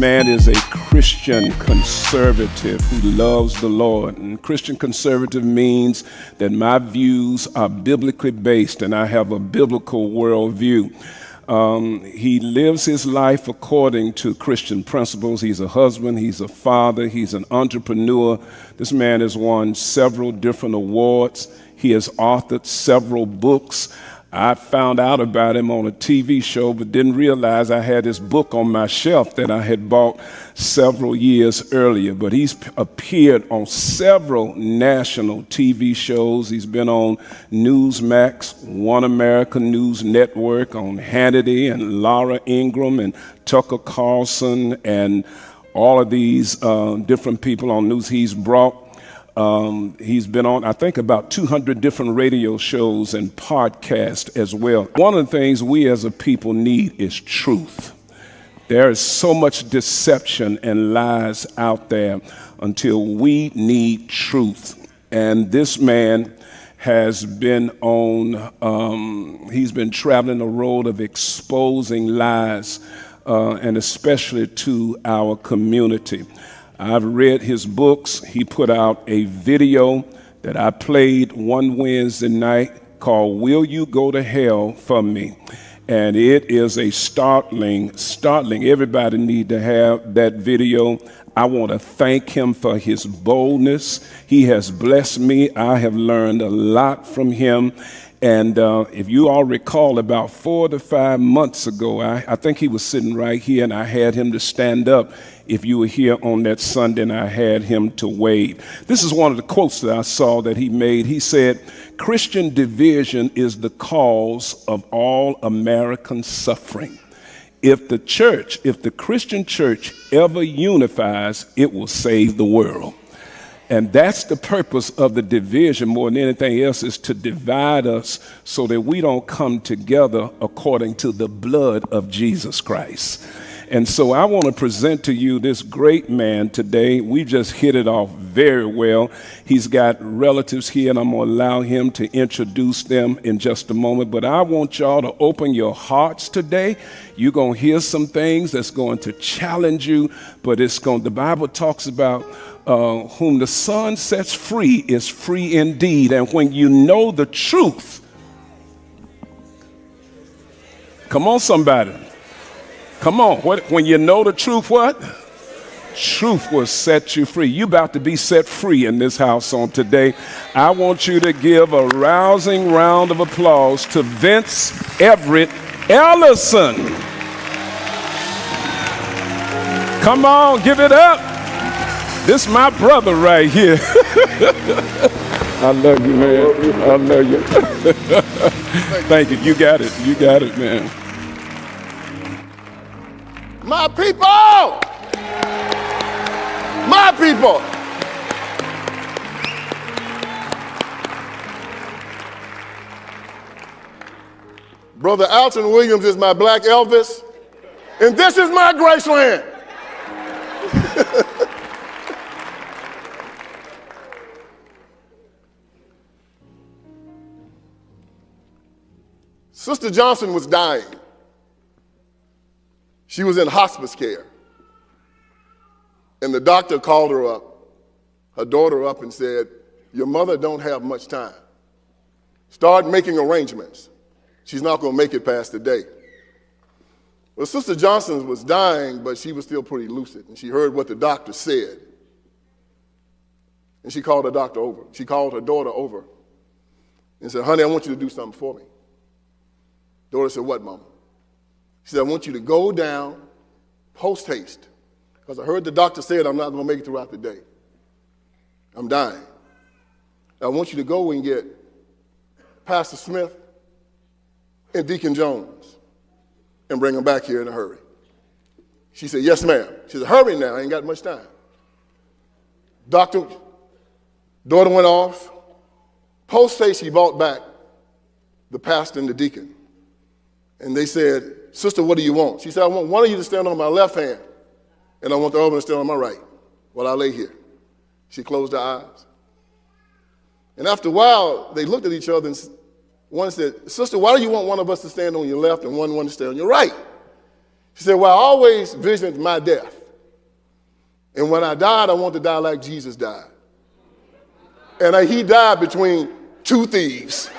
man is a Christian conservative who loves the Lord. And Christian conservative means that my views are biblically based and I have a biblical worldview. He lives his life according to Christian principles. He's a husband, he's a father, he's an entrepreneur. This man has won several different awards. He has authored several books. I found out about him on a TV show, but didn't realize I had his book on my shelf that I had bought several years earlier. But he's appeared on several national TV shows. He's been on Newsmax, One America News Network, on Hannity and Laura Ingraham and Tucker Carlson and all of these different people on news he's brought. He's been on, I think, about 200 different radio shows and podcasts as well. One of the things we as a people need is truth. There is so much deception and lies out there until we need truth. And this man has been he's been traveling the road of exposing lies, and especially to our community. I've read his books. He put out a video that I played one Wednesday night called Will You Go to Hell for Me? And it is a startling. Everybody need to have that video. I want to thank him for his boldness. He has blessed me. I have learned a lot from him. And if you all recall, about 4 to 5 months ago, I think he was sitting right here, and I had him to stand up. If you were here on that Sunday, and I had him to wave. This is one of the quotes that I saw that he made. He said, "Christian division is the cause of all American suffering. If the Christian church ever unifies, it will save the world." And that's the purpose of the division more than anything else, is to divide us so that we don't come together according to the blood of Jesus Christ. And so I want to present to you this great man today. We just hit it off very well. He's got relatives here, and I'm going to allow him to introduce them in just a moment. But I want y'all to open your hearts today. You're going to hear some things that's going to challenge you, but the Bible talks about whom the Son sets free is free indeed. And when you know the truth, come on, somebody. Come on. When you know the truth, what? Truth will set you free. You about to be set free in this house on today. I want you to give a rousing round of applause to Vince Everett Ellison. Come on, give it up. This is my brother right here. I love you, man. I love you. Thank you. You got it. You got it, man. My people! My people! Brother Alton Williams is my black Elvis, and this is my Graceland. Sister Johnson was dying. She was in hospice care. And the doctor called her daughter up and said, "Your mother don't have much time. Start making arrangements. She's not going to make it past the day." Well, Sister Johnson was dying, but she was still pretty lucid. And she heard what the doctor said. And she called her doctor over. She called her daughter over and said, "Honey, I want you to do something for me." Daughter said, "What, Mama?" She said, "I want you to go down post haste, because I heard the doctor said I'm not going to make it throughout the day. I'm dying. I want you to go and get Pastor Smith and Deacon Jones and bring them back here in a hurry." She said, "Yes, ma'am." She said, "Hurry now, I ain't got much time." Daughter went off. Post haste, she brought back the pastor and the deacon. And they said, "Sister, what do you want?" She said, "I want one of you to stand on my left hand, and I want the other one to stand on my right while I lay here." She closed her eyes. And after a while, they looked at each other, and one said, "Sister, why do you want one of us to stand on your left and one to stand on your right?" She said, "Well, I always visioned my death. And when I died, I want to die like Jesus died. And he died between two thieves.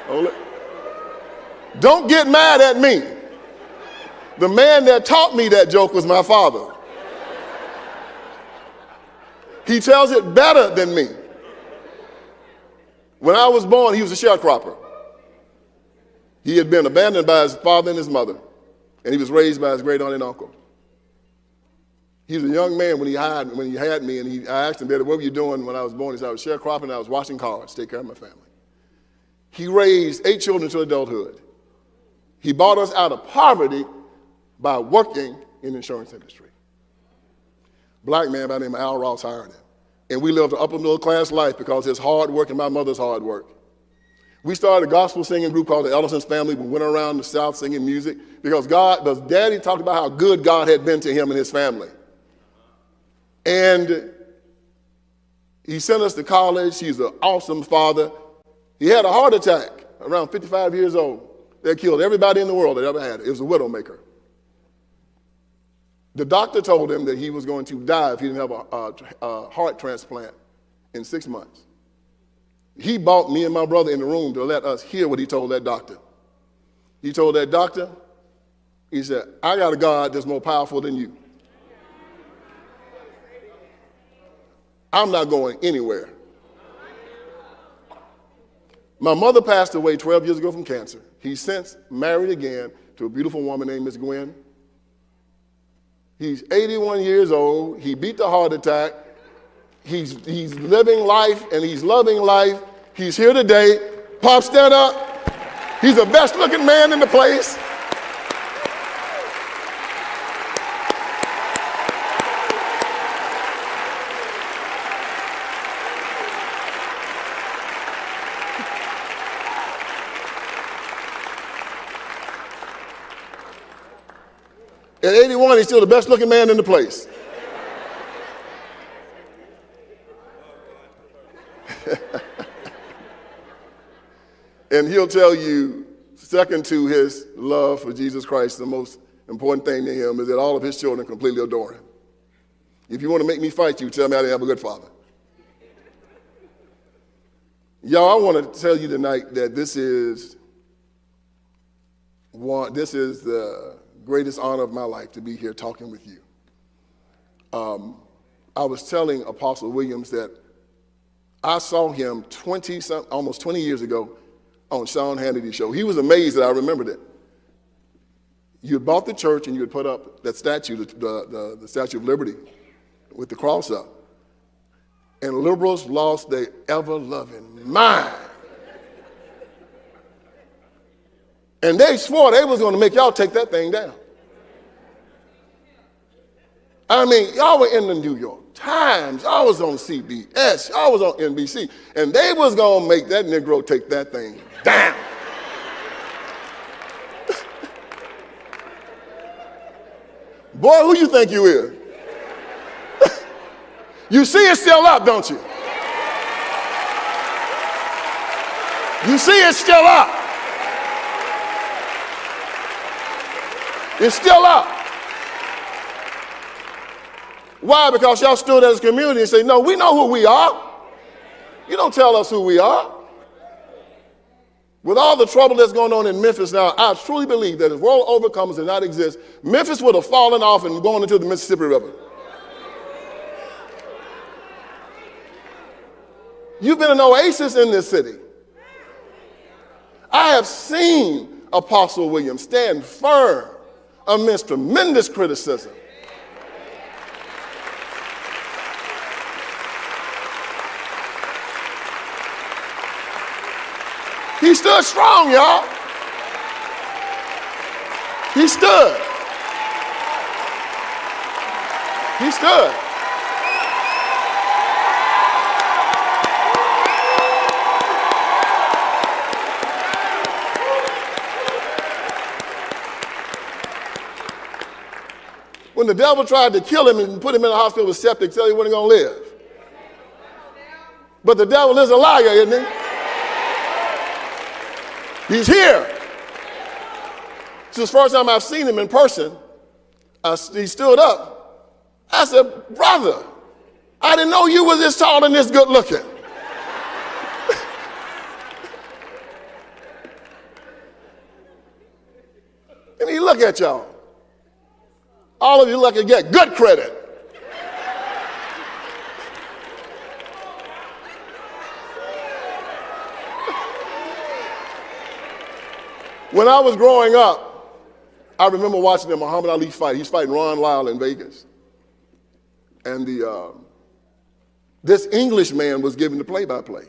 Hold it. Don't get mad at me. The man that taught me that joke was my father. He tells it better than me. When I was born, he was a sharecropper. He had been abandoned by his father and his mother, and he was raised by his great aunt and uncle. He was a young man when he had me, and I asked him, Daddy, what were you doing when I was born? He said, I was sharecropping and I was washing cars to take care of my family. He raised 8 children to adulthood. He brought us out of poverty by working in the insurance industry. Black man by the name of Al Ross hired him. And we lived an upper middle class life because of his hard work and my mother's hard work. We started a gospel singing group called the Ellison's Family. We went around the South singing music because Daddy talked about how good God had been to him and his family. And he sent us to college. He's an awesome father. He had a heart attack around 55 years old that killed everybody in the world that ever had it. It was a widowmaker. The doctor told him that he was going to die if he didn't have a heart transplant in 6 months. He brought me and my brother in the room to let us hear what he told that doctor. He told that doctor, he said, I got a God that's more powerful than you. I'm not going anywhere. My mother passed away 12 years ago from cancer. He's since married again to a beautiful woman named Miss Gwen. He's 81 years old. He beat the heart attack. He's living life and he's loving life. He's here today. Pop, stand up. He's the best looking man in the place. At 81, he's still the best looking man in the place. And he'll tell you, second to his love for Jesus Christ, the most important thing to him is that all of his children completely adore him. If you want to make me fight you, tell me I didn't have a good father. Y'all, I want to tell you tonight that this is the greatest honor of my life to be here talking with you. I was telling Apostle Williams that I saw him almost 20 years ago on Sean Hannity's show. He was amazed that I remembered it. You had bought the church and you had put up that statue, the Statue of Liberty with the cross up. And liberals lost their ever-loving mind. And they swore they was going to make y'all take that thing down. I mean, y'all were in the New York Times. Y'all was on CBS. Y'all was on NBC. And they was going to make that Negro take that thing down. Boy, who you think you is? You see it's still up, don't you? You see it's still up. It's still up. Why? Because y'all stood as a community and say, no, we know who we are. You don't tell us who we are. With all the trouble that's going on in Memphis now, I truly believe that if world overcomers did not exist, Memphis would have fallen off and gone into the Mississippi River. You've been an oasis in this city. I have seen Apostle Williams stand firm amidst tremendous criticism. He stood strong, y'all. He stood. He stood. When the devil tried to kill him and put him in the hospital with septic, tell he wasn't going to live. But the devil is a liar, isn't he? He's here. This is the first time I've seen him in person. He stood up. I said, brother, I didn't know you was this tall and this good looking. And he look at y'all. All of you look and get good credit. When I was growing up, I remember watching the Muhammad Ali fight. He's fighting Ron Lyle in Vegas. And this English man was giving the play-by-play.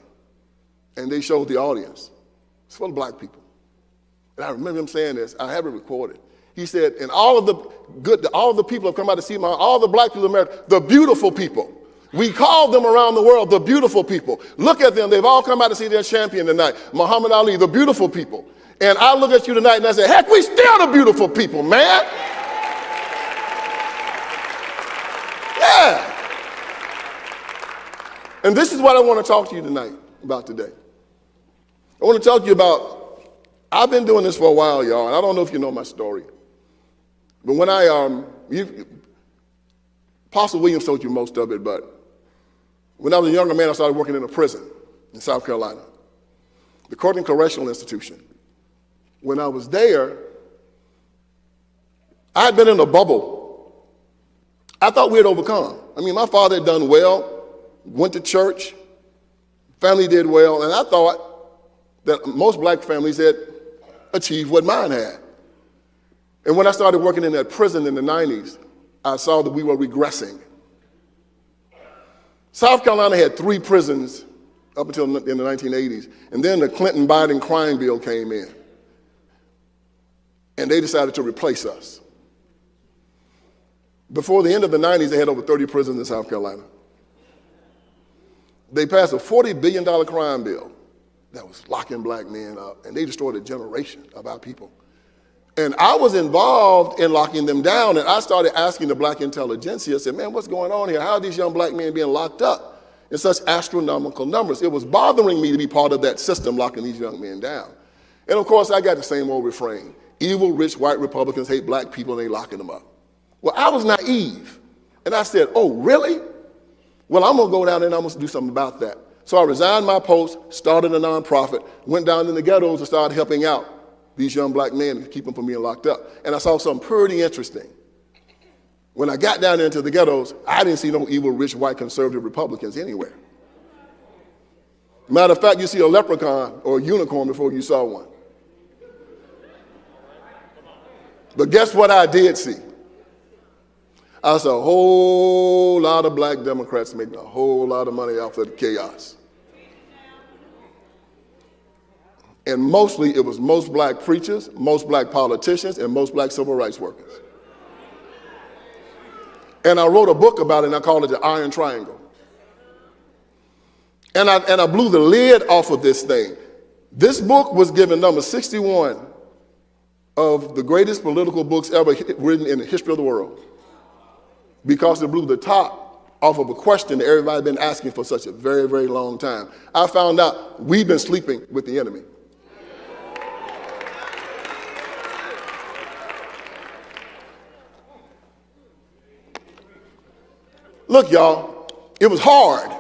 And they showed the audience. It's full of black people. And I remember him saying this. I have it recorded. He said, and all of the people have come out to see all the black people in America, the beautiful people. We call them around the world the beautiful people. Look at them. They've all come out to see their champion tonight, Muhammad Ali, the beautiful people. And I look at you tonight and I say, heck, we still the beautiful people, man. Yeah. And this is what I want to talk to you tonight about today. I want to talk to you about, I've been doing this for a while, y'all, and I don't know if you know my story. But when Apostle Williams told you most of it, but when I was a younger man, I started working in a prison in South Carolina, the Courtney Correctional Institution. When I was there, I had been in a bubble. I thought we had overcome. I mean, my father had done well, went to church, family did well, and I thought that most black families had achieved what mine had. And when I started working in that prison in the 90s, I saw that we were regressing. South Carolina had 3 prisons up until in the 1980s, and then the Clinton-Biden crime bill came in. And they decided to replace us. Before the end of the 90s, they had over 30 prisons in South Carolina. They passed a $40 billion crime bill that was locking black men up, and they destroyed a generation of our people. And I was involved in locking them down, and I started asking the black intelligentsia. I said, man, what's going on here? How are these young black men being locked up in such astronomical numbers? It was bothering me to be part of that system locking these young men down. And of course, I got the same old refrain. Evil, rich, white Republicans hate black people and they locking them up. Well, I was naive. And I said, oh, really? Well, I'm going to go down there and I'm going to do something about that. So I resigned my post, started a nonprofit, went down in the ghettos and started helping out these young black men to keep them from being locked up. And I saw something pretty interesting. When I got down there into the ghettos, I didn't see no evil, rich, white, conservative Republicans anywhere. Matter of fact, you see a leprechaun or a unicorn before you saw one. But guess what I did see? I saw a whole lot of black Democrats making a whole lot of money off of the chaos. And mostly, it was most black preachers, most black politicians, and most black civil rights workers. And I wrote a book about it, and I called it The Iron Triangle. And I blew the lid off of this thing. This book was given number 61 of the greatest political books ever written in the history of the world, because it blew the top off of a question that everybody had been asking for such a very, very long time. I found out we've been sleeping with the enemy. Look, y'all, it was hard.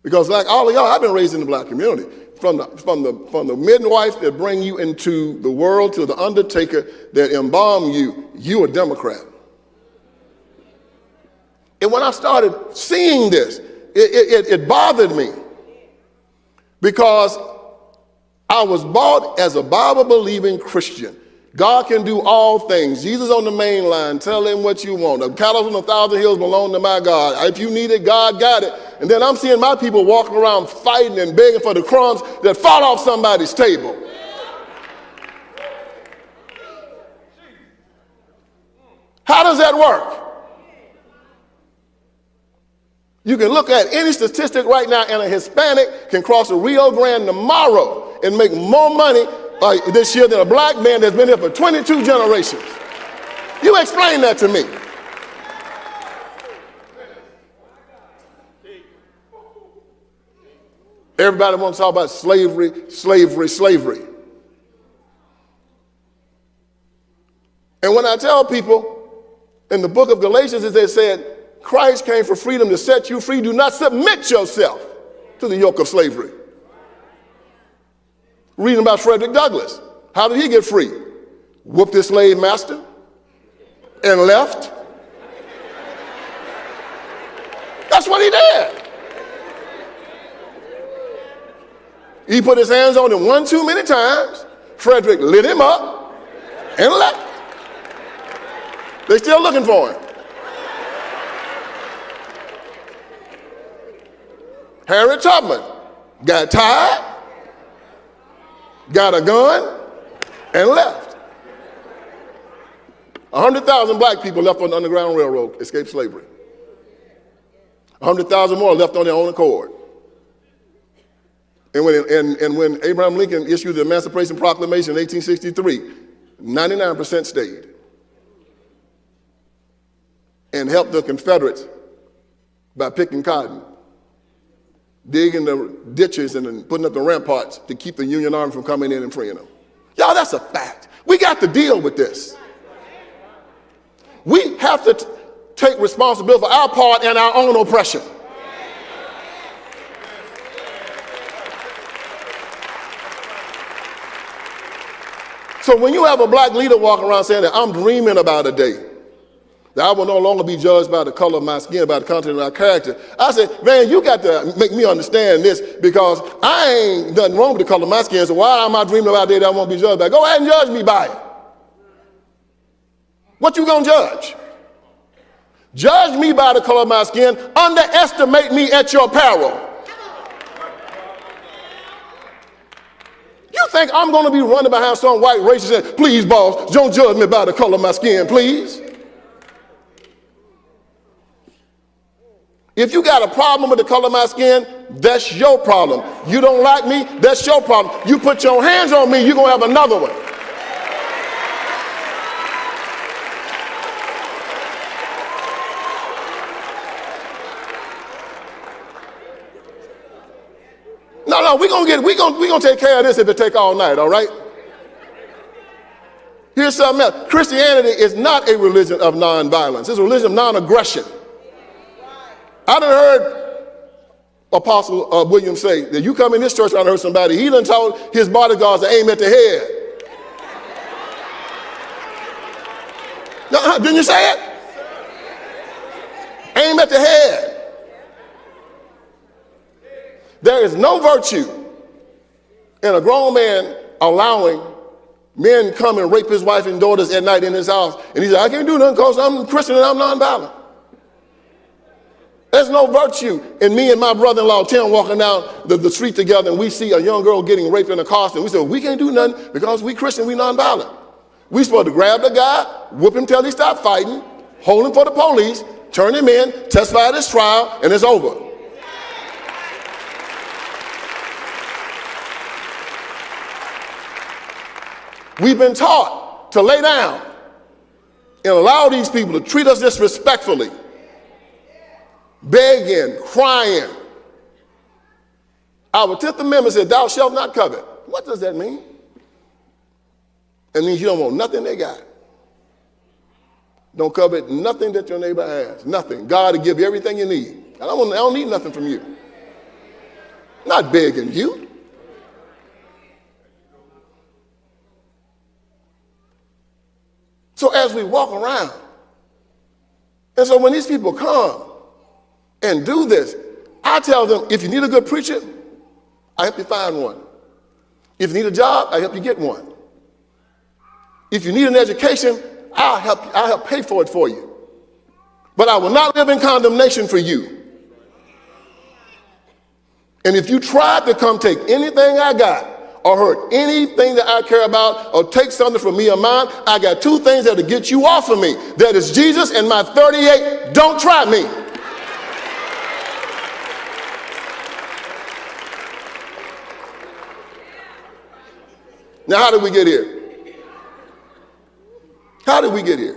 Because like all of y'all, I've been raised in the black community. From the midwife that bring you into the world to the undertaker that embalm you, you a Democrat. And when I started seeing this, it bothered me. Because I was bought as a Bible-believing Christian. God can do all things. Jesus on the main line, tell him what you want. The cattle on 1,000 hills belong to my God. If you need it, God got it. And then I'm seeing my people walking around fighting and begging for the crumbs that fall off somebody's table. How does that work? You can look at any statistic right now, and a Hispanic can cross the Rio Grande tomorrow and make more money this year than a black man that's been here for 22 generations. You explain that to me. Everybody wants to talk about slavery, slavery, slavery. And when I tell people in the book of Galatians, as they said, Christ came for freedom to set you free. Do not submit yourself to the yoke of slavery. Reading about Frederick Douglass. How did he get free? Whooped his slave master and left. That's what he did. He put his hands on him one too many times. Frederick lit him up and left. They're still looking for him. Harriet Tubman got tired, got a gun, and left. 100,000 black people left on the Underground Railroad, escaped slavery. 100,000 more left on their own accord. And when Abraham Lincoln issued the Emancipation Proclamation in 1863, 99% stayed and helped the Confederates by picking cotton, digging the ditches and then putting up the ramparts to keep the Union Army from coming in and freeing them. Y'all, that's a fact. We got to deal with this. We have to take responsibility for our part in our own oppression. So when you have a black leader walking around saying that I'm dreaming about a day that I will no longer be judged by the color of my skin, by the content of my character, I said, man, you got to make me understand this, because I ain't nothing wrong with the color of my skin, so why am I dreaming about a day that I won't be judged by? Go ahead and judge me by it. What you gonna judge? Judge me by the color of my skin, underestimate me at your peril. You think I'm going to be running behind some white racist and saying, please, boss, don't judge me by the color of my skin, please? If you got a problem with the color of my skin, that's your problem. You don't like me, that's your problem. You put your hands on me, you're going to have another one. No, we're gonna take care of this if it take all night, all right? Here's something else. Christianity is not a religion of nonviolence. It's a religion of non-aggression. I done heard Apostle William say that you come in this church, I done heard somebody, he done told his bodyguards to aim at the head. No, didn't you say it? Aim at the head. There is no virtue in a grown man allowing men come and rape his wife and daughters at night in his house. And he said, I can't do nothing because I'm Christian and I'm nonviolent. There's no virtue in me and my brother-in-law, Tim, walking down the street together, and we see a young girl getting raped in a costume. We say, we can't do nothing because we Christian, we nonviolent. We supposed to grab the guy, whoop him till he stopped fighting, hold him for the police, turn him in, testify at his trial, and it's over. We've been taught to lay down and allow these people to treat us disrespectfully, begging, crying. Our 10th Amendment said, thou shalt not covet. What does that mean? It means you don't want nothing they got. Don't covet nothing that your neighbor has. Nothing. God will give you everything you need. I don't need nothing from you. I'm not begging you. So as we walk around, and so when these people come and do this, I tell them, if you need a good preacher, I help you find one. If you need a job, I help you get one. If you need an education, I'll help pay for it for you. But I will not live in condemnation for you. And if you try to come take anything I got, or hurt anything that I care about, or take something from me or mine, I got two things that'll get you off of me. That is Jesus and my 38. Don't try me. Now, how did we get here? How did we get here?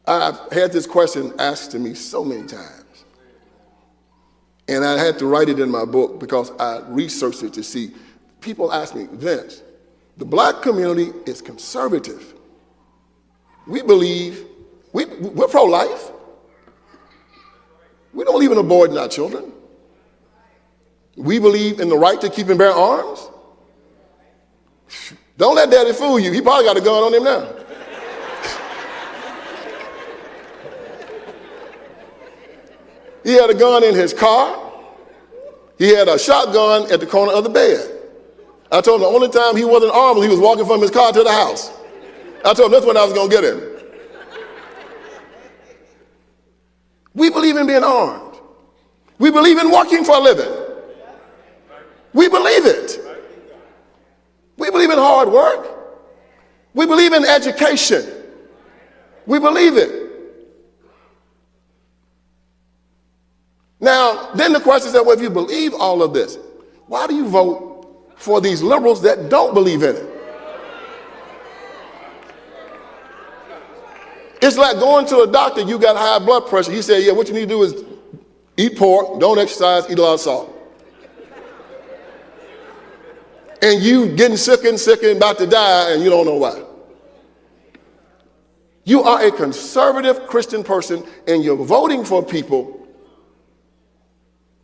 I've had this question asked to me so many times. And I had to write it in my book because I researched it to see. People ask me, Vince, the black community is conservative. We believe, we're pro-life. We don't believe in aborting our children. We believe in the right to keep and bear arms. Don't let daddy fool you. He probably got a gun on him now. He had a gun in his car. He had a shotgun at the corner of the bed. I told him the only time he wasn't armed, he was walking from his car to the house. I told him that's when I was going to get him. We believe in being armed. We believe in working for a living. We believe it. We believe in hard work. We believe in education. We believe it. Now, then the question is that, well, if you believe all of this, why do you vote for these liberals that don't believe in it? It's like going to a doctor, you got high blood pressure. He said, yeah, what you need to do is eat pork, don't exercise, eat a lot of salt. And you getting sicker and about to die, and you don't know why. You are a conservative Christian person, and you're voting for people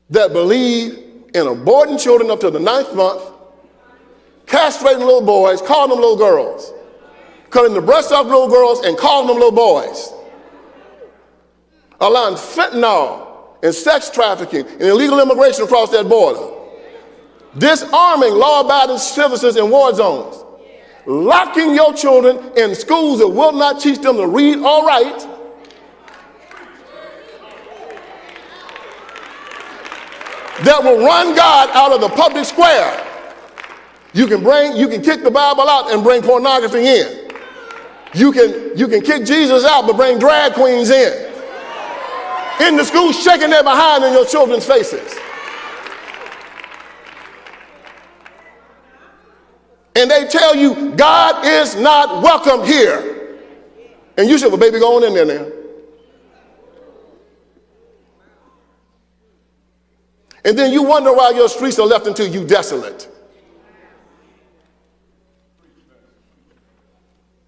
that believe in aborting children up to the 9th month, castrating little boys, calling them little girls, cutting the breasts off little girls and calling them little boys, allowing fentanyl and sex trafficking and illegal immigration across that border, disarming law-abiding citizens in war zones, locking your children in schools that will not teach them to read or write, that will run God out of the public square. You can kick the Bible out and bring pornography in. You can kick Jesus out but bring drag queens in. In the schools, shaking their behind in your children's faces. And they tell you God is not welcome here. And you should have a baby going in there now. And then you wonder why your streets are left unto you desolate.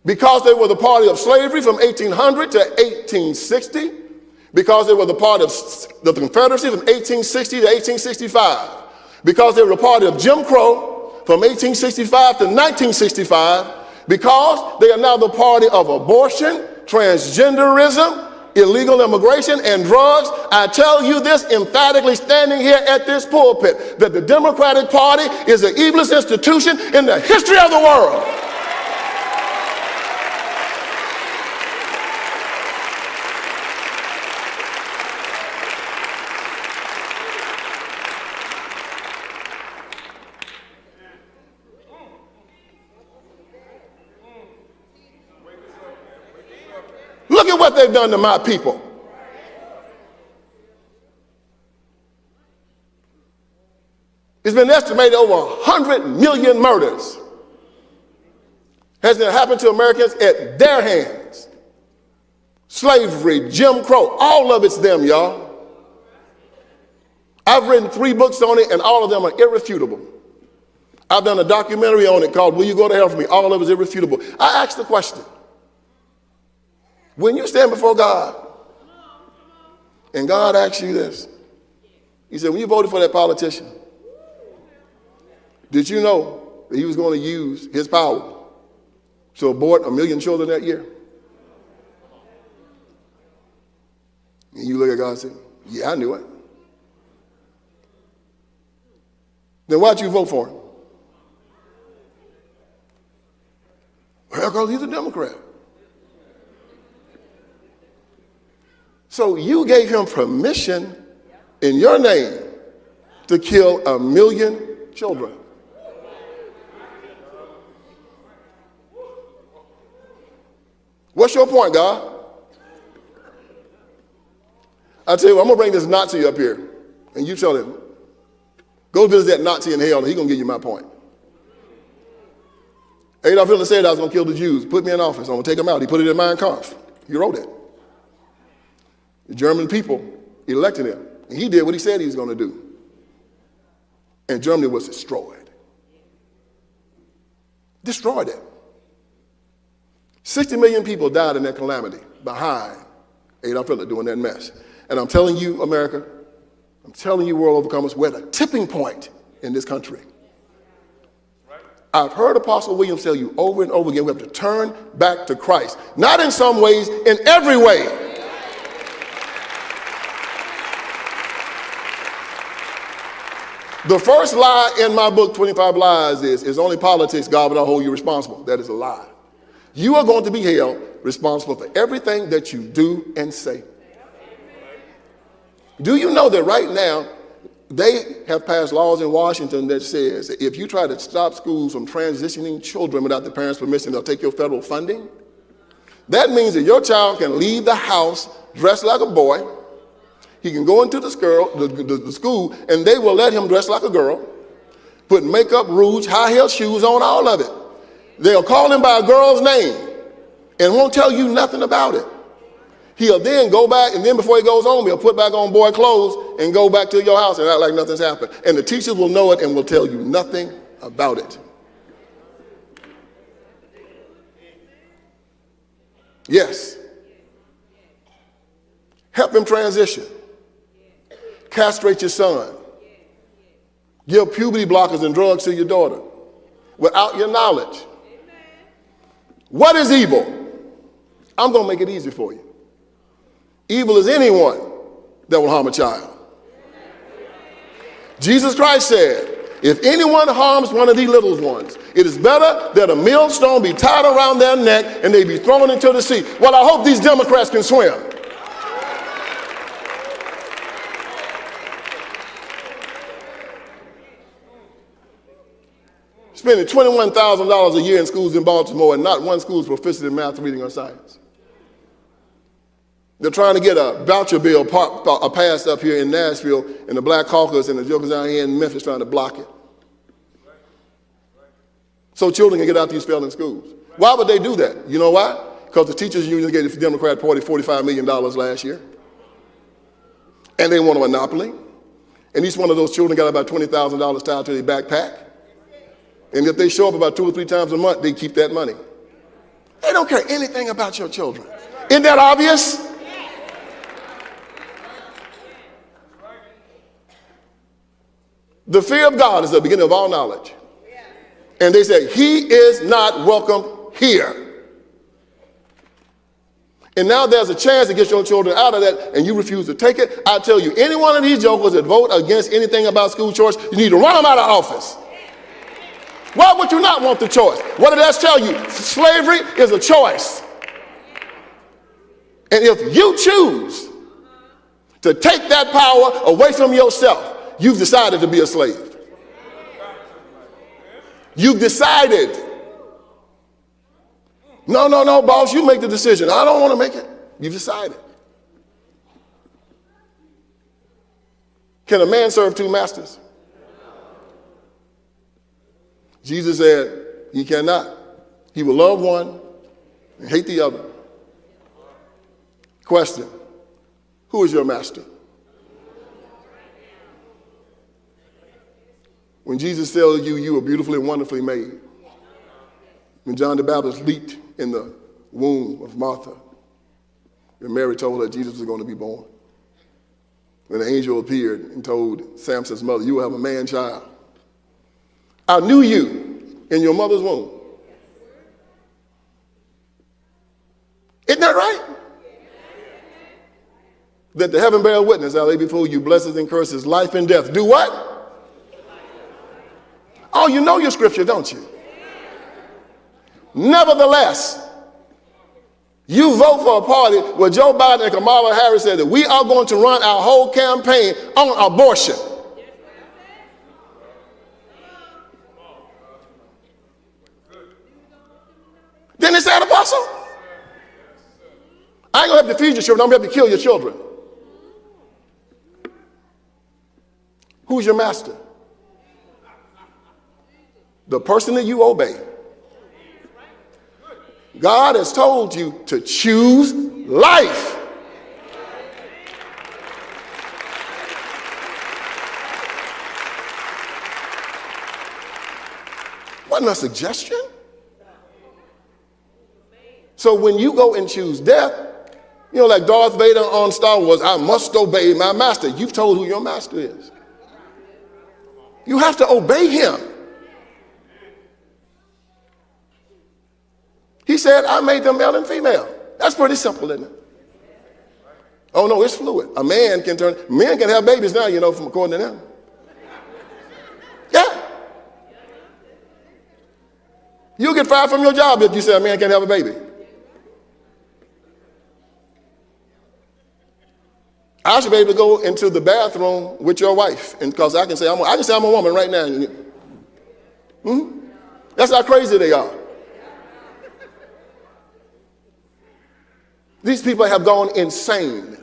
Because they were the party of slavery from 1800 to 1860. Because they were the party of the Confederacy from 1860 to 1865. Because they were the party of Jim Crow from 1865 to 1965. Because they are now the party of abortion, transgenderism, illegal immigration, and drugs. I tell you this emphatically standing here at this pulpit, that the Democratic Party is the evilest institution in the history of the world. Look at what they've done to my people. It's been estimated over 100 million murders has happened to Americans at their hands. Slavery, Jim Crow, all of it's them, y'all. I've written 3 books on it, and all of them are irrefutable. I've done a documentary on it called Will You Go to Hell For Me? All of it is irrefutable. I asked the question, when you stand before God, and God asks you this, he said, when you voted for that politician, did you know that he was going to use his power to abort 1 million children that year? And you look at God and say, yeah, I knew it. Then why'd you vote for him? Well, because he's a Democrat. So you gave him permission in your name to kill 1 million children. What's your point, God? I tell you what, I'm going to bring this Nazi up here, and you tell him, go visit that Nazi in hell, and he's going to give you my point. Adolf Hitler said I was going to kill the Jews. Put me in office. I'm going to take them out. He put it in Mein Kampf. He wrote it. The German people elected him. And he did what he said he was going to do. And Germany was destroyed. Destroyed it. 60 million people died in that calamity behind Adolf Hitler doing that mess. And I'm telling you, America, I'm telling you, world overcomers, we're at a tipping point in this country. I've heard Apostle Williams tell you over and over again, we have to turn back to Christ. Not in some ways, in every way. The first lie in my book, 25 Lies, is it's only politics, God will not hold you responsible. That is a lie. You are going to be held responsible for everything that you do and say. Do you know that right now, they have passed laws in Washington that says if you try to stop schools from transitioning children without the parents' permission, they'll take your federal funding? That means that your child can leave the house dressed like a boy. He can go into the school, and they will let him dress like a girl, put makeup, rouge, high-heel shoes on, all of it. They'll call him by a girl's name and won't tell you nothing about it. He'll then go back, and then before he goes home, he'll put back on boy clothes and go back to your house and act like nothing's happened. And the teachers will know it and will tell you nothing about it. Yes. Help him transition. Castrate your son. Give puberty blockers and drugs to your daughter without your knowledge. What is evil? I'm going to make it easy for you. Evil is anyone that will harm a child. Jesus Christ said, if anyone harms one of these little ones, it is better that a millstone be tied around their neck and they be thrown into the sea. Well, I hope these Democrats can swim. Spending $21,000 a year in schools in Baltimore, and not one school is proficient in math, reading, or science. They're trying to get a voucher bill passed up here in Nashville, and the Black Caucus and the jokers out here in Memphis trying to block it. So children can get out these failing schools. Why would they do that? You know why? Because the teachers union gave the Democrat Party $45 million last year. And they want a monopoly. And each one of those children got about $20,000 tied to their backpack. And if they show up about 2 or 3 times a month, they keep that money. They don't care anything about your children. Isn't that obvious? The fear of God is the beginning of all knowledge. And they say, he is not welcome here. And now there's a chance to get your children out of that, and you refuse to take it. I tell you, any one of these jokers that vote against anything about school choice, you need to run them out of office. Why would you not want the choice? What did that tell you? Slavery is a choice. And if you choose to take that power away from yourself, you've decided to be a slave. You've decided. No, boss, you make the decision. I don't want to make it. You've decided. Can a man serve 2 masters? Jesus said he cannot. He will love one and hate the other. Question: who is your master? When Jesus tells you you are beautifully and wonderfully made, when John the Baptist leaped in the womb of Martha, when Mary told her Jesus was going to be born, when the angel appeared and told Samson's mother, you will have a man-child. I knew you in your mother's womb. Isn't that right? That the heaven bear witness, I lay before you blessings and curses, life and death. Do what? Oh, you know your scripture, don't you? Nevertheless, you vote for a party where Joe Biden and Kamala Harris said that we are going to run our whole campaign on abortion. Then they said, Apostle, I ain't gonna help you feed your children, I'm gonna help you kill your children. Who's your master? The person that you obey. God has told you to choose life. wasn't a suggestion. So when you go and choose death, you know, like Darth Vader on Star Wars, I must obey my master. You've told who your master is. You have to obey him. He said, I made them male and female. That's pretty simple, isn't it? Oh, no, it's fluid. Men can have babies now, you know, from according to them. Yeah. You'll get fired from your job if you say a man can't have a baby. I should be able to go into the bathroom with your wife, and because I can say I'm a woman right now. That's how crazy they are. These people have gone insane.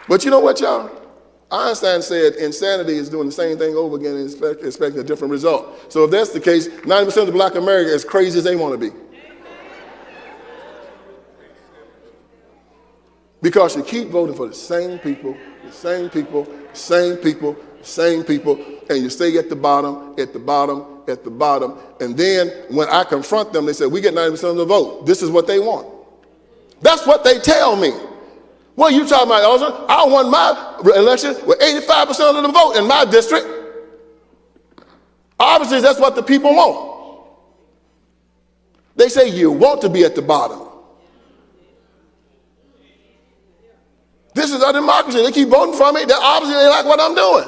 But you know what, y'all? Einstein said insanity is doing the same thing over again and expecting a different result. So if that's the case, 90% of Black America is crazy as they want to be. Because you keep voting for the same people, the same people, the same people, the same people, and you stay at the bottom, at the bottom, at the bottom. And then when I confront them, they say, we get 90% of the vote. This is what they want. That's what they tell me. What are you talking about, Ellison? I won my election with 85% of the vote in my district. Obviously, that's what the people want. They say you want to be at the bottom. This is a democracy. They keep voting for me. Obviously, they like what I'm doing.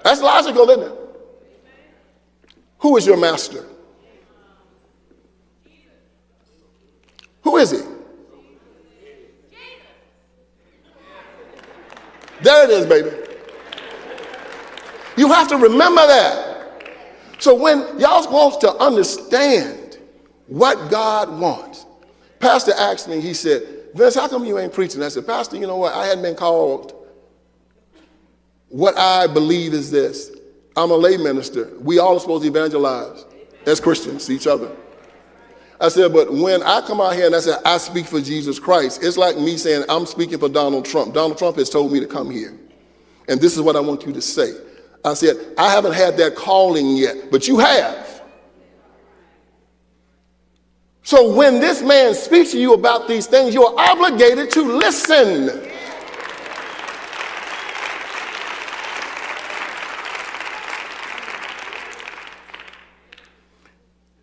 That's logical, isn't it? Who is your master? Who is he? There it is, baby. You have to remember that. So when y'all want to understand what God wants, Pastor asked me, he said, Vince, how come you ain't preaching? I said, Pastor, you know what? I hadn't been called. What I believe is this. I'm a lay minister. We all are supposed to evangelize as Christians to each other. I said, but when I come out here and I say, I speak for Jesus Christ, it's like me saying, I'm speaking for Donald Trump. Donald Trump has told me to come here. And this is what I want you to say. I said, I haven't had that calling yet, but you have. So when this man speaks to you about these things, you are obligated to listen.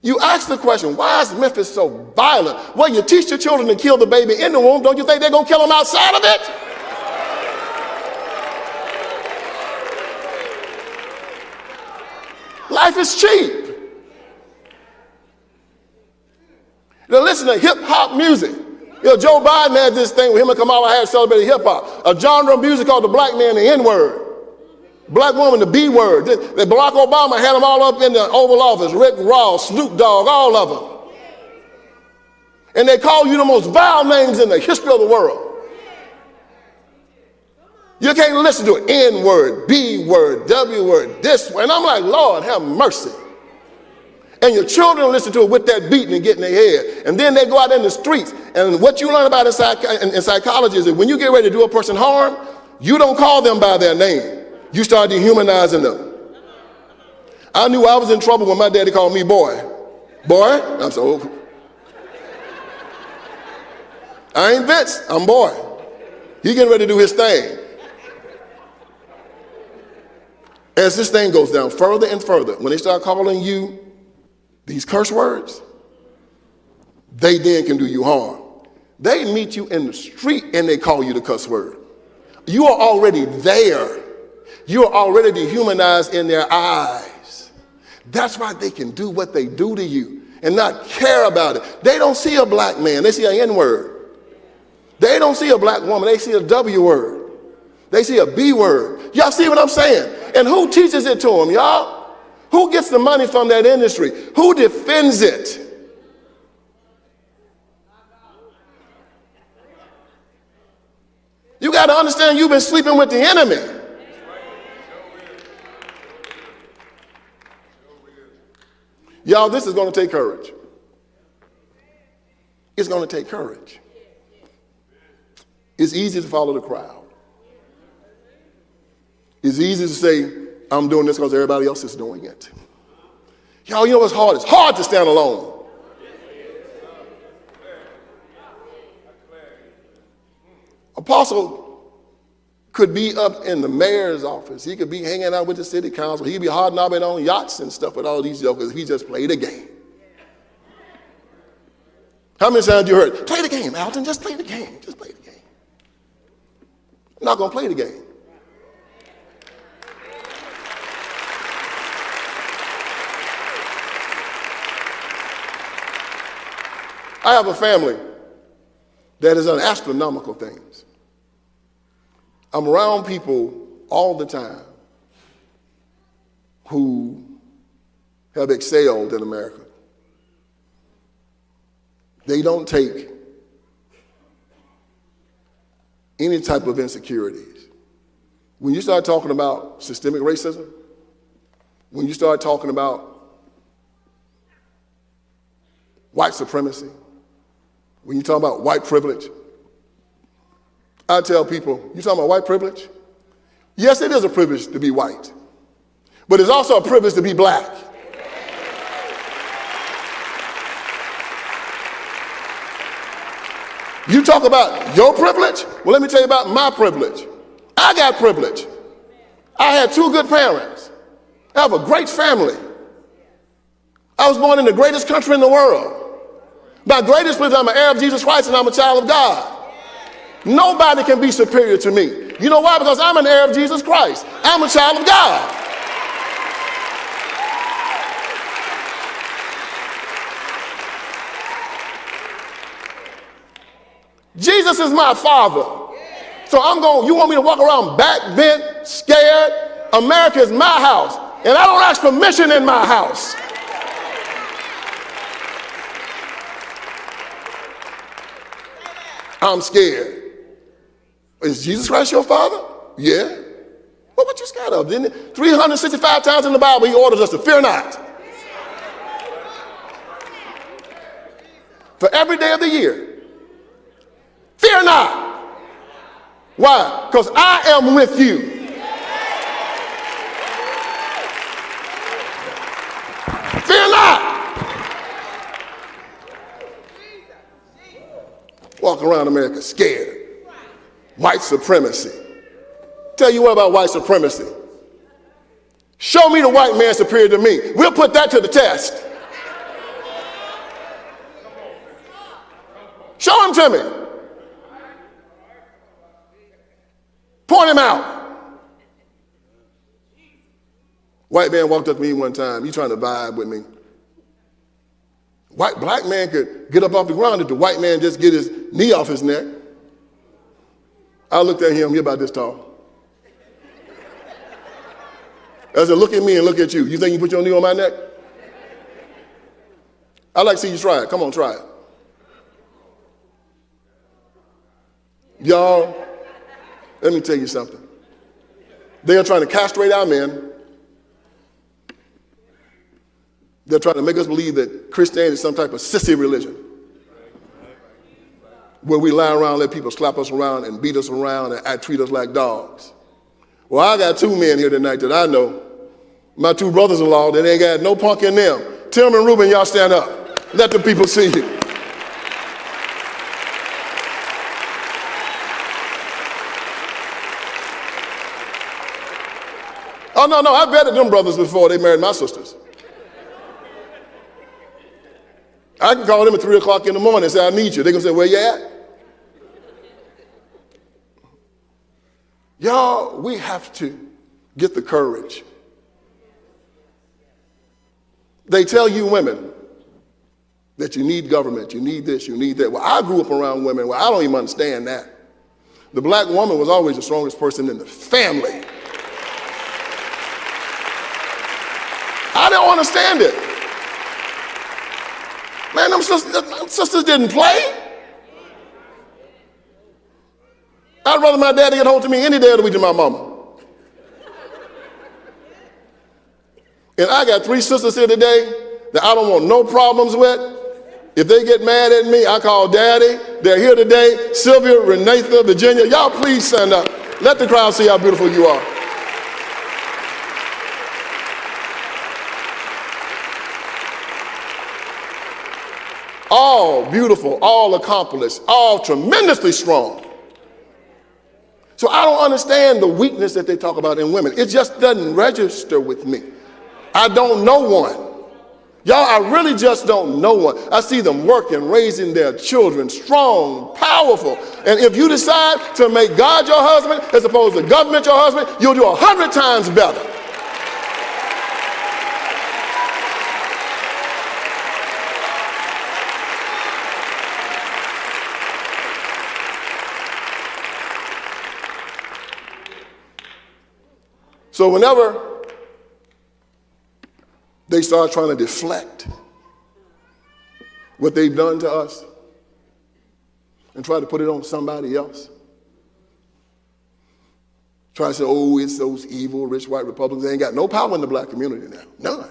You ask the question, why is Memphis so violent? Well, you teach your children to kill the baby in the womb. Don't you think they're going to kill them outside of it? Life is cheap. Now listen to hip-hop music. You know, Joe Biden had this thing with him and Kamala Harris celebrating hip-hop. A genre of music called the black man, the N-word. Black woman, the B-word. Barack Obama had them all up in the Oval Office. Rick Ross, Snoop Dogg, all of them. And they call you the most vile names in the history of the world. You can't listen to it. N-word, B-word, W-word, this word. And I'm like, Lord, have mercy. And your children listen to it with that beat and get in their head. And then they go out in the streets. And what you learn about in psychology is that when you get ready to do a person harm, you don't call them by their name. You start dehumanizing them. I knew I was in trouble when my daddy called me boy. Boy? I'm so, I ain't Vince, I'm boy. He getting ready to do his thing. As this thing goes down further and further, when they start calling you these curse words, they then can do you harm. They meet you in the street and they call you the cuss word. You are already there. You are already dehumanized in their eyes. That's why they can do what they do to you and not care about it. They don't see a black man, they see an N-word. They don't see a black woman, they see a W word. They see a B word. Y'all see what I'm saying? And who teaches it to them, y'all? Who gets the money from that industry? Who defends it? You got to understand you've been sleeping with the enemy. Y'all, this is going to take courage. It's going to take courage. It's easy to follow the crowd. It's easy to say, I'm doing this because everybody else is doing it. Y'all, you know what's hard? It's hard to stand alone. Apostle could be up in the mayor's office. He could be hanging out with the city council. He could be hard-knobbing on yachts and stuff with all these jokers. He just played a game. How many times you heard, play the game, Alton, just play the game. Just play the game. I'm not going to play the game. I have a family that has done astronomical things. I'm around people all the time who have excelled in America. They don't take any type of insecurities. When you start talking about systemic racism, when you start talking about white supremacy, when you talk about white privilege, I tell people, you talking about white privilege? Yes, it is a privilege to be white, but it's also a privilege to be black. You talk about your privilege? Well, let me tell you about my privilege. I got privilege. I had two good parents. I have a great family. I was born in the greatest country in the world. My greatest privilege, I'm an heir of Jesus Christ and I'm a child of God. Nobody can be superior to me. You know why? Because I'm an heir of Jesus Christ. I'm a child of God. Jesus is my father. So you want me to walk around back bent, scared? America is my house. And I don't ask permission in my house. I'm scared. Is Jesus Christ your father? Yeah. Well, what you scared of? Didn't it? 365 times in the Bible, he orders us to fear not. For every day of the year. Fear not. Why? Because I am with you. Fear not. Walk around America scared. White supremacy. Tell you what about white supremacy. Show me the white man superior to me. We'll put that to the test. Show him to me. Point him out. White man walked up to me one time. He trying to vibe with me. Black man could get up off the ground if the white man just get his knee off his neck. I looked at him, he about this tall. I said, look at me and look at you. You think you put your knee on my neck? I'd like to see you try it. Come on, try it. Y'all, let me tell you something. They are trying to castrate our men. They're trying to make us believe that Christianity is some type of sissy religion, where we lie around, let people slap us around and beat us around and treat us like dogs. Well, I got two men here tonight that I know, my two brothers-in-law, that ain't got no punk in them. Tim and Reuben, y'all stand up. Let the people see you. Oh, no, I vetted them brothers before they married my sisters. I can call them at 3 o'clock in the morning and say, I need you. They're going to say, where you at? Y'all, we have to get the courage. They tell you women that you need government, you need this, you need that. Well, I grew up around women where I don't even understand that. The black woman was always the strongest person in the family. I don't understand it. Man, them sisters didn't play. I'd rather my daddy get home to me any day of the week than my mama. And I got 3 sisters here today that I don't want no problems with. If they get mad at me, I call Daddy. They're here today. Sylvia, Renatha, Virginia, y'all please stand up. Let the crowd see how beautiful you are. All beautiful, all accomplished, all tremendously strong. So I don't understand the weakness that they talk about in women. It just doesn't register with me. I don't know one. Y'all, I really just don't know one. I see them working, raising their children, strong, powerful. And if you decide to make God your husband as opposed to government your husband, you'll do 100 times better. So whenever they start trying to deflect what they've done to us and try to put it on somebody else, try to say, oh, it's those evil, rich white Republicans. They ain't got no power in the black community now, none.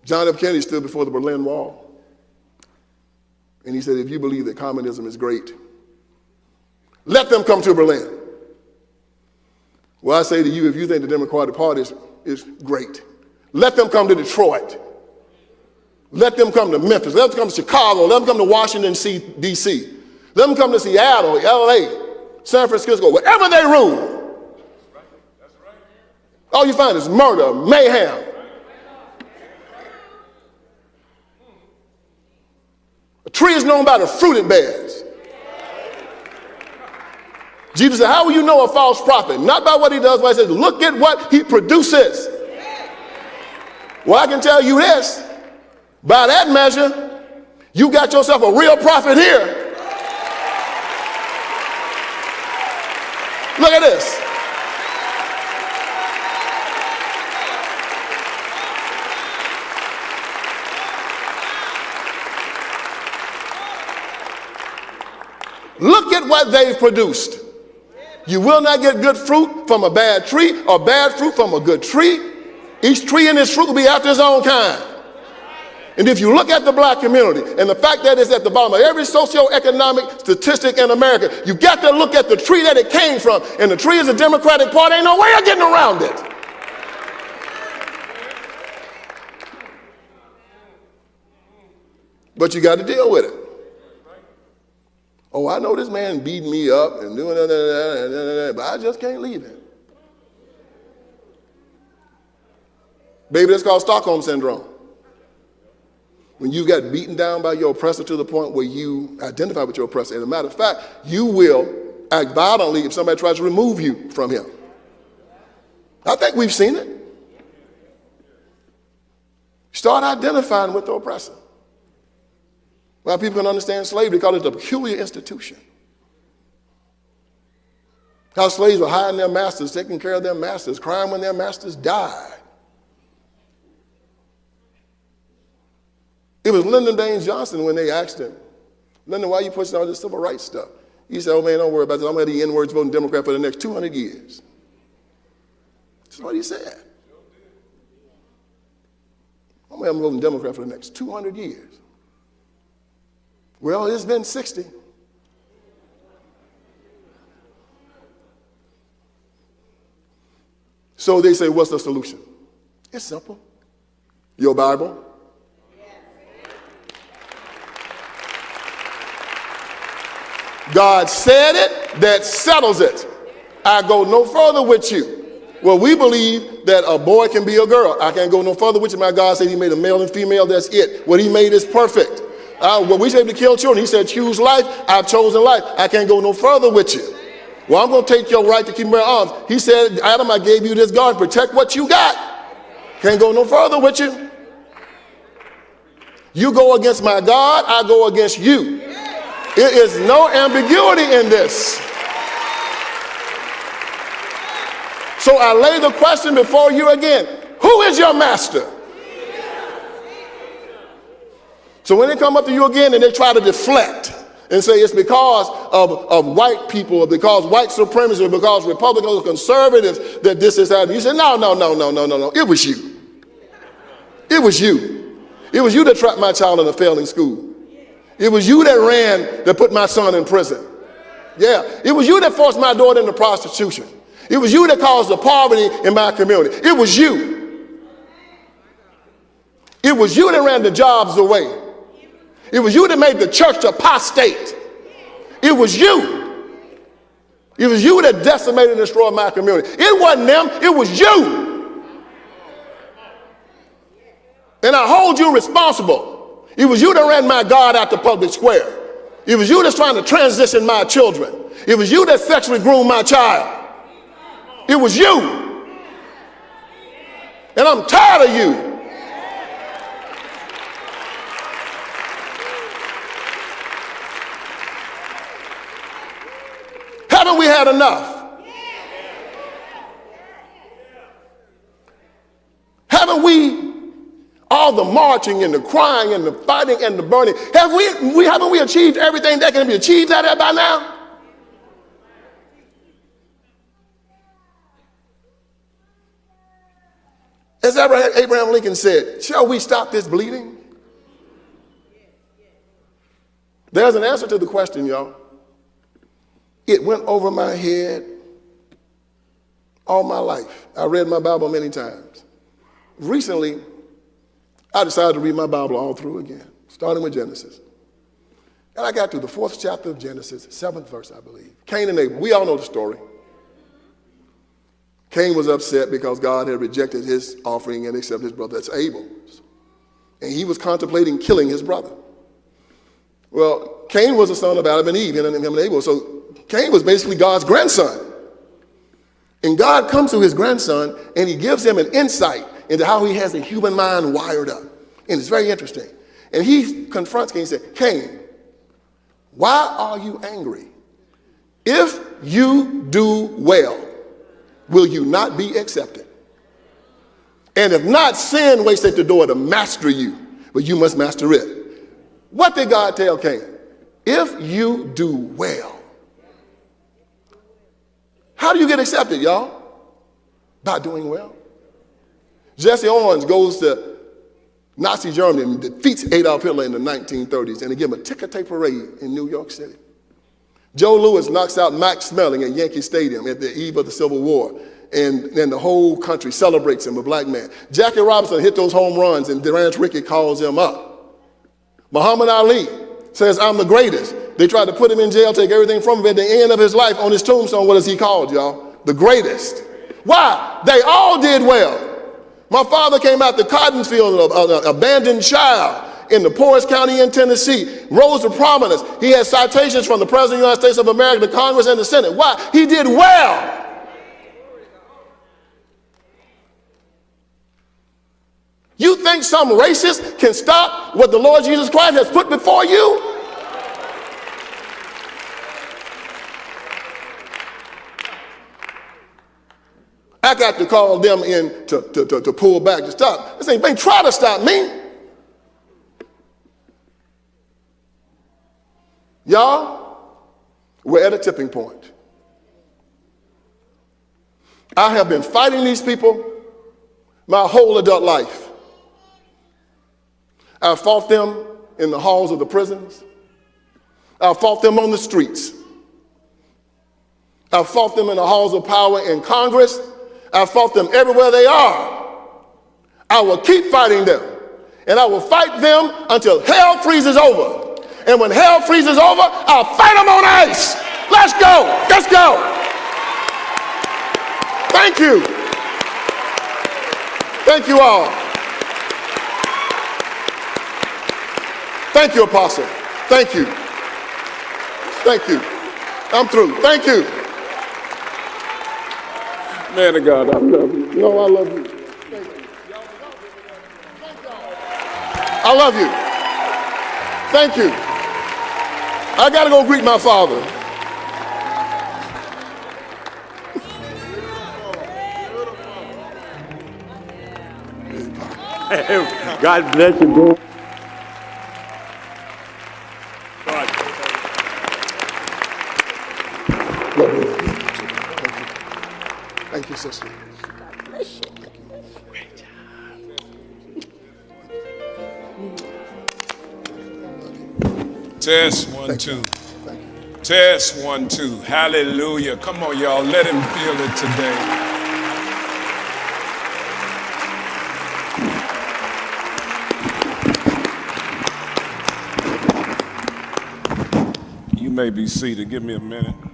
John F. Kennedy stood before the Berlin Wall, and he said, if you believe that communism is great, let them come to Berlin. Well, I say to you, if you think the Democratic Party is great, let them come to Detroit. Let them come to Memphis. Let them come to Chicago. Let them come to Washington, D.C. Let them come to Seattle, L.A., San Francisco, wherever they rule. That's right. All you find is murder, mayhem. A tree is known by the fruit it bears. Jesus said, how will you know a false prophet? Not by what he does, but he says, look at what he produces. Well, I can tell you this. By that measure, you got yourself a real prophet here. Look at this. Look at what they've produced. You will not get good fruit from a bad tree or bad fruit from a good tree. Each tree and its fruit will be after its own kind. And if you look at the black community and the fact that it's at the bottom of every socioeconomic statistic in America, you got to look at the tree that it came from. And the tree is the Democratic Party. Ain't no way of getting around it. But you got to deal with it. Oh, I know this man beating me up and doing that, but I just can't leave him. Baby, that's called Stockholm Syndrome. When you got beaten down by your oppressor to the point where you identify with your oppressor. As a matter of fact, you will act violently if somebody tries to remove you from him. I think we've seen it. Start identifying with the oppressor. Well, people can understand slavery because it's a peculiar institution. How slaves were hiding their masters, taking care of their masters, crying when their masters died. It was Lyndon Baines Johnson when they asked him, Lyndon, why are you pushing all this civil rights stuff? He said, oh man, don't worry about this. I'm going to have the N-words voting Democrat for the next 200 years. That's what he said. I'm going to have them voting Democrat for the next 200 years. Well, it's been 60. So they say, what's the solution? It's simple. Your Bible. God said it, that settles it. I go no further with you. Well, we believe that a boy can be a girl. I can't go no further with you. My God said he made a male and female, that's it. What he made is perfect. Well, we say to kill children. He said, choose life. I've chosen life. I can't go no further with you. Well, I'm going to take your right to keep and bear arms. He said, Adam, I gave you this garden. Protect what you got. Can't go no further with you. You go against my God, I go against you. There is no ambiguity in this. So I lay the question before you again. Who is your master? So when they come up to you again and they try to deflect and say it's because of white people or because white supremacists or because Republicans or conservatives that this is happening, you say, no. It was you. It was you. It was you that trapped my child in a failing school. It was you that put my son in prison. Yeah, it was you that forced my daughter into prostitution. It was you that caused the poverty in my community. It was you. It was you that ran the jobs away. It was you that made the church apostate. It was you. It was you that decimated and destroyed my community. It wasn't them, it was you. And I hold you responsible. It was you that ran my God out the public square. It was you that's trying to transition my children. It was you that sexually groomed my child. It was you. And I'm tired of you. Haven't we had enough? Haven't we, all the marching and the crying and the fighting and the burning, haven't we achieved everything that can be achieved out there by now? As Abraham Lincoln said, shall we stop this bleeding? There's an answer to the question, y'all. It went over my head all my life. I read my Bible many times. Recently, I decided to read my Bible all through again, starting with Genesis. And I got to the 4th chapter of Genesis, 7th verse, I believe. Cain and Abel. We all know the story. Cain was upset because God had rejected his offering and accepted his brother, that's Abel's. And he was contemplating killing his brother. Well, Cain was the son of Adam and Eve, and him and Abel. So Cain was basically God's grandson. And God comes to his grandson, and he gives him an insight into how he has the human mind wired up. And it's very interesting. And he confronts Cain and says, Cain, why are you angry? If you do well, will you not be accepted? And if not, sin waits at the door to master you, but you must master it. What did God tell Cain? If you do well. How do you get accepted, y'all? By doing well. Jesse Owens goes to Nazi Germany and defeats Adolf Hitler in the 1930s, and they give him a ticker-tape parade in New York City. Joe Louis knocks out Max Smelling at Yankee Stadium at the eve of the Civil War, and then the whole country celebrates him, a black man. Jackie Robinson hit those home runs, and Durant Rickey calls him up. Muhammad Ali says, I'm the greatest. They tried to put him in jail, take everything from him. At the end of his life, on his tombstone, what is he called, y'all? The greatest. Why? They all did well. My father came out the cotton field, an abandoned child in the poorest county in Tennessee, rose to prominence. He had citations from the President of the United States of America, the Congress, and the Senate. Why? He did well. You think some racist can stop what the Lord Jesus Christ has put before you? I got to call them in to pull back, to stop. This ain't try to stop me. Y'all, we're at a tipping point. I have been fighting these people my whole adult life. I fought them in the halls of the prisons. I fought them on the streets. I fought them in the halls of power in Congress. I fought them everywhere they are. I will keep fighting them. And I will fight them until hell freezes over. And when hell freezes over, I'll fight them on ice. Let's go. Let's go. Thank you. Thank you all. Thank you, Apostle. Thank you. Thank you. I'm through. Thank you. Man of God, I love you. No, I love you. Thank you. I love you. Thank you. I got to go greet my father. God bless you, bro. Thank you, sister. Test, 1, 2. Test, 1, 2. Hallelujah. Come on, y'all. Let him feel it today. You may be seated. Give me a minute.